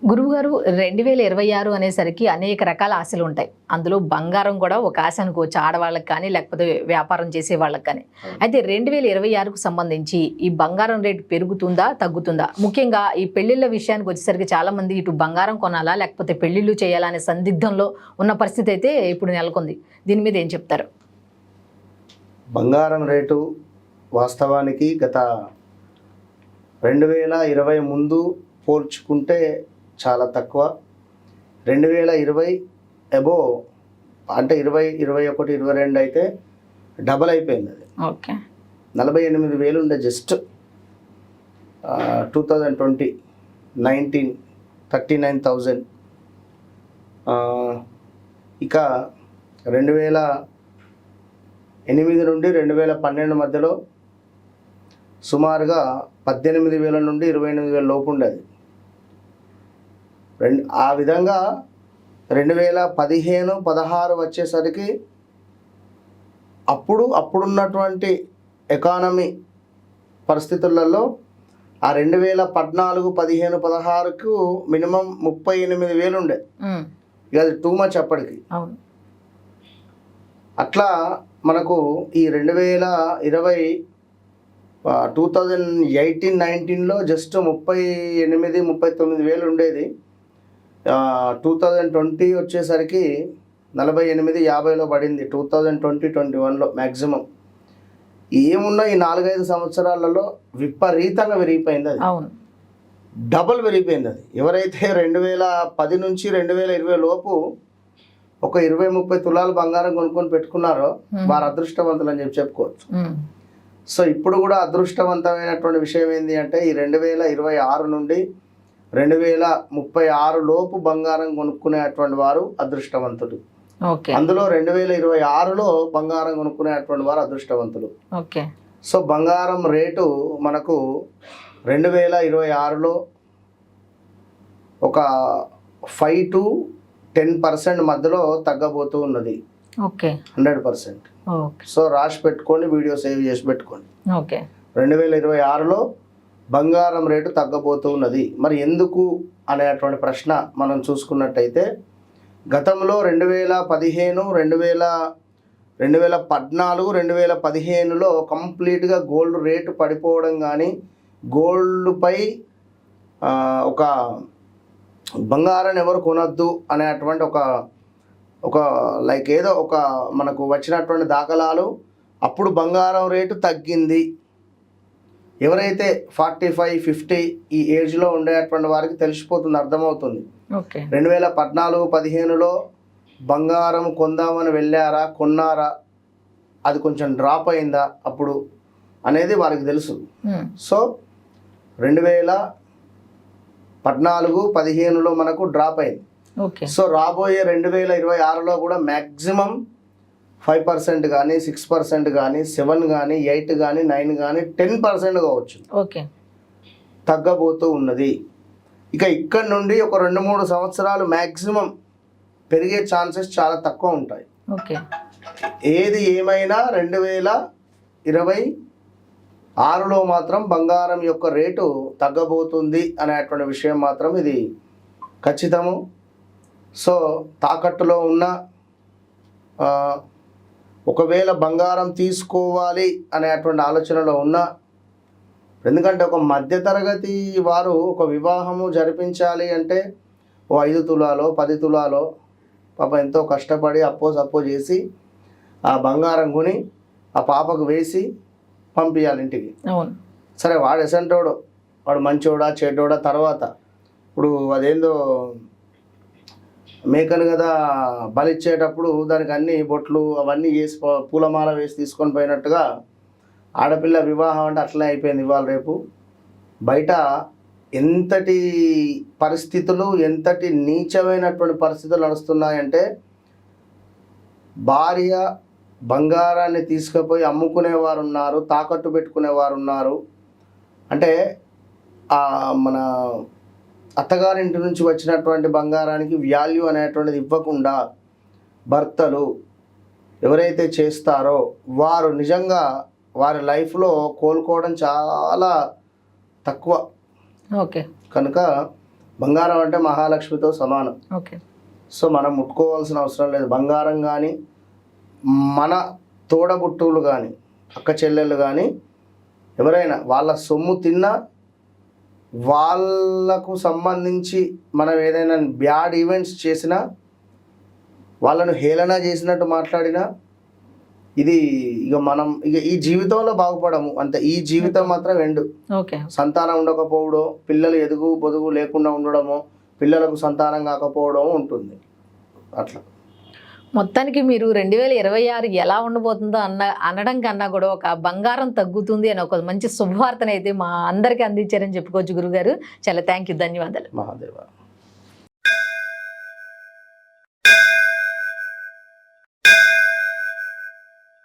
గురువుగారు 2026 అనేసరికి అనేక రకాల ఆశలు ఉంటాయి. అందులో బంగారం కూడా ఒక ఆశ అనుకోవచ్చు. ఆడవాళ్ళకి కానీ లేకపోతే వ్యాపారం చేసే వాళ్ళకి కానీ. అయితే 2026కు సంబంధించి ఈ బంగారం రేటు పెరుగుతుందా? తగ్గుతుందా? ముఖ్యంగా ఈ పెళ్లిళ్ళ విషయానికి వచ్చేసరికి చాలామంది ఇటు బంగారం కొనాలా లేకపోతే పెళ్లిళ్ళు చేయాలా అనే సందిగ్ధంలో ఉన్న పరిస్థితి అయితే ఇప్పుడు నెలకొంది. దీని మీద ఏం చెప్తారు? బంగారం రేటు వాస్తవానికి గత 2020 ముందు పోల్చుకుంటే చాలా తక్కువ. 2020 అబోవ్ అంటే 20, 21, 22 అయితే డబల్ అయిపోయింది. అది ఓకే 48,000 ఉండే జస్ట్ 2020 19 39,000. ఇక 2008 నుండి 2012 మధ్యలో సుమారుగా 18,000 నుండి 28,000 లోపు ఉండేది. ఆ విధంగా 2015, 16 వచ్చేసరికి అప్పుడున్నటువంటి ఎకానమీ పరిస్థితులలో ఆ 2014, 15, 16కు మినిమం 38,000 ఉండే. ఇక అది టూ మచ్ అప్పటికి. అట్లా మనకు ఈ 2020 2018, 19లో జస్ట్ 38, 39,000 ఉండేది. 2020 వచ్చేసరికి 48, 50లో పడింది. 2020, 21లో మ్యాక్సిమం. ఏమున్నా ఈ 4-5 సంవత్సరాలలో విపరీతంగా పెరిగిపోయింది. అది డబుల్ పెరిగిపోయింది. అది ఎవరైతే 2010 నుంచి 2020 లోపు ఒక 20-30 తులాలు బంగారం కొనుక్కొని పెట్టుకున్నారో వారు అదృష్టవంతులు అని చెప్పుకోవచ్చు. సో ఇప్పుడు కూడా అదృష్టవంతమైనటువంటి విషయం ఏంటి అంటే ఈ 2026 నుండి 2036 లోపు బంగారం కొనుక్కునేటువంటి వారు అదృష్టవంతులు. అందులో 2026లో బంగారం కొనుక్కునేటువంటి వారు అదృష్టవంతులు. సో బంగారం రేటు మనకు 2026లో ఒక 5 to 10% మధ్యలో తగ్గబోతూ ఉన్నది. 100%. సో రాసి పెట్టుకోండి, వీడియో సేవ్ చేసి పెట్టుకోండి. 2026లో బంగారం రేటు తగ్గబోతూ ఉన్నది. మరి ఎందుకు అనేటువంటి ప్రశ్న మనం చూసుకున్నట్టయితే గతంలో 2015, 2014, 2015లో కంప్లీట్గా గోల్డ్ రేటు పడిపోవడం కానీ గోల్డ్పై ఒక బంగారాన్ని ఎవరు కొనొద్దు అనేటువంటి ఒక లైక్ ఏదో ఒక మనకు వచ్చినటువంటి దాఖలాలు. అప్పుడు బంగారం రేటు తగ్గింది. ఎవరైతే 45, 50 ఈ ఏజ్లో ఉండేటువంటి వారికి తెలిసిపోతుంది, అర్థమవుతుంది. 2014, 15లో బంగారం కొందామని వెళ్ళారా, కొన్నారా, అది కొంచెం డ్రాప్ అయిందా అప్పుడు అనేది వారికి తెలుసు. సో 2014, 15లో మనకు డ్రాప్ అయింది. సో రాబోయే 2026లో కూడా మ్యాక్సిమం 5% కానీ 6% కానీ 7 కానీ 8 కానీ 9 కానీ 10% కావచ్చు తగ్గబోతూ ఉన్నది. ఇక ఇక్కడ నుండి ఒక 2-3 సంవత్సరాలు మ్యాక్సిమం పెరిగే ఛాన్సెస్ చాలా తక్కువ ఉంటాయి. ఏది ఏమైనా 2026లో మాత్రం బంగారం యొక్క రేటు తగ్గబోతుంది అనేటువంటి విషయం మాత్రం ఇది ఖచ్చితము. సో తాకట్టులో ఉన్న ఒకవేళ బంగారం తీసుకోవాలి అనేటువంటి ఆలోచనలో ఉన్న, ఎందుకంటే ఒక మధ్యతరగతి వారు ఒక వివాహము జరిపించాలి అంటే ఓ 5 తులాలో 10 తులాలో పాప ఎంతో కష్టపడి అప్పో చేసి ఆ బంగారం కొని ఆ పాపకు వేసి పంపించాలి ఇంటికి. సరే వాడు ఎసంటోడో, వాడు మంచోడా చెడ్డోడా తర్వాత, ఇప్పుడు అదేందో మేకను కదా బలిచ్చేటప్పుడు దానికి అన్ని బొట్లు అవన్నీ వేసి పూలమాల వేసి తీసుకొని పోయినట్టుగా ఆడపిల్ల వివాహం అంటే అట్లనే అయిపోయింది. ఇవాళ రేపు బయట ఎంతటి పరిస్థితులు, ఎంతటి నీచమైనటువంటి పరిస్థితులు నడుస్తున్నాయంటే భార్య బంగారాన్ని తీసుకుపోయి అమ్ముకునేవారు ఉన్నారు, తాకట్టు పెట్టుకునేవారు ఉన్నారు. అంటే మన అత్తగారింటి నుంచి వచ్చినటువంటి బంగారానికి వాల్యూ అనేటువంటిది ఇవ్వకుండా భర్తలు ఎవరైతే చేస్తారో వారు నిజంగా వారి లైఫ్లో కోలుకోవడం చాలా తక్కువ. ఓకే. కనుక బంగారం అంటే మహాలక్ష్మితో సమానం. ఓకే. సో మనం ముట్టుకోవాల్సిన అవసరం లేదు. బంగారం కానీ మన తోడబుట్టువులు కానీ అక్క చెల్లెళ్ళు కానీ ఎవరైనా వాళ్ళ సొమ్ము తిన్నా, వాళ్ళకు సంబంధించి మనం ఏదైనా బ్యాడ్ ఈవెంట్స్ చేసినా, వాళ్ళను హేళన చేసినట్టు మాట్లాడినా, ఇది ఇక మనం ఇక ఈ జీవితంలో బాగుపడము అంతే. ఈ జీవితం మాత్రం ఎండు. ఓకే. సంతానం ఉండకపోవడం, పిల్లలు ఎదుగు పొదుగు లేకుండా ఉండడము, పిల్లలకు సంతానం కాకపోవడం ఉంటుంది అట్లా. మొత్తానికి మీరు 2026 ఎలా ఉండబోతుందో అనడం కన్నా కూడా ఒక బంగారం తగ్గుతుంది అని ఒక మంచి శుభవార్తనైతే మా అందరికీ అందించారని చెప్పుకోవచ్చు గురుగారు. చాలా థ్యాంక్ యూ, ధన్యవాదాలు. మహాదేవ.